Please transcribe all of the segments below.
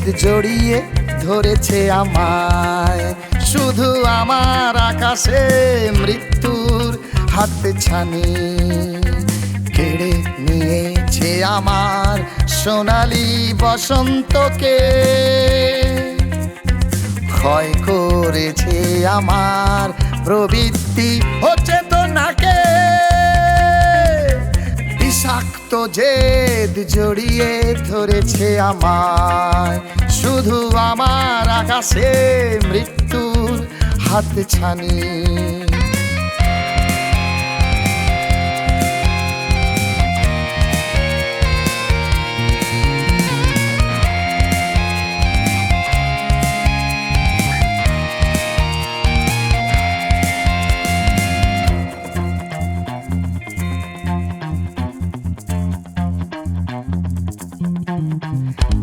জেদ জড়িয়ে ধরেছে আমায়। শুধু আমার আকাশে মৃত্যুর হাতছানি কেড়ে নিয়েছে আমার সোনালি বসন্তকে। ক্ষয় করেছে আমার প্রবৃত্তি ও চেতনাকে। বিষাক্ত জেদ জড়িয়ে ধরেছে আমায়। শুধু আমার আকাশে মৃত্যুর হাতছানি।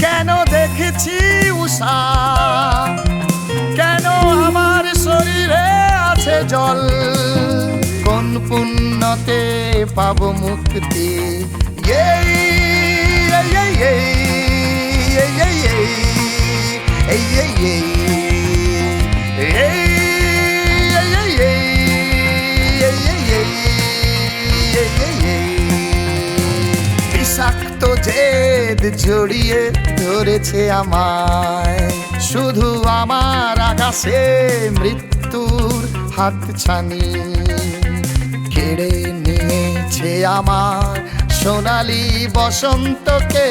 কেন দেখেছি উষা, কেন আমার শরীরে আছে জল? কোন পুণ্যতে পাবো মুক্তি? এই এই এই এই এই এই এই এই এই বিষাক্ত জেদ জড়িয়ে ধরেছে আমায়। শুধু আমার আকাশে মৃত্যুর হাতছানি কেড়ে নিয়েছে আমার সোনালি বসন্তকে।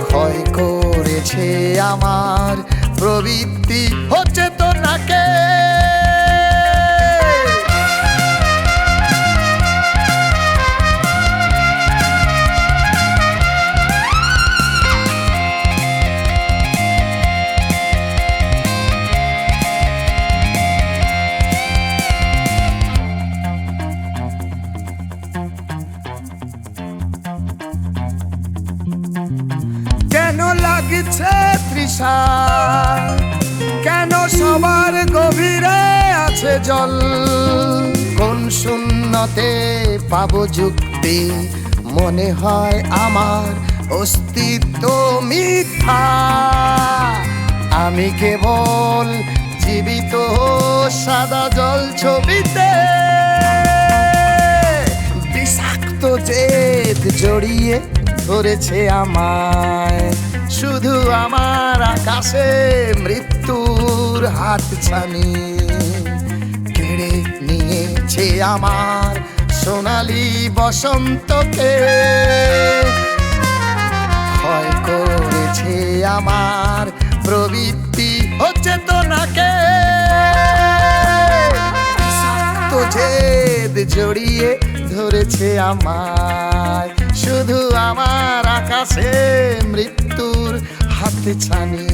ক্ষয় করেছে আমার প্রবৃত্তি ও চেতনাকে। কেন লাগছে তৃষা, কেন সবার গভীরে আছে জল? কোন শূন্যতে পাবো যুক্তি? মনে হয় আমার অস্তিত্ব মিথ্যা। আমি কেবল জীবিত সাদা জল ছবিতে। বিষাক্ত জেদ জড়িয়ে ধরেছে আমায়। শুধু আমার আকাশে মৃত্যুর হাতছানি কেড়ে নিয়েছে আমার সোনালি বসন্তকে। ক্ষয় করেছে আমার প্রবৃত্তি ও চেতনাকে। বিষাক্ত জেদ জড়িয়ে ধরেছে আমায়। শুধু আমার আকাশে মৃত্যুর হাতছানি।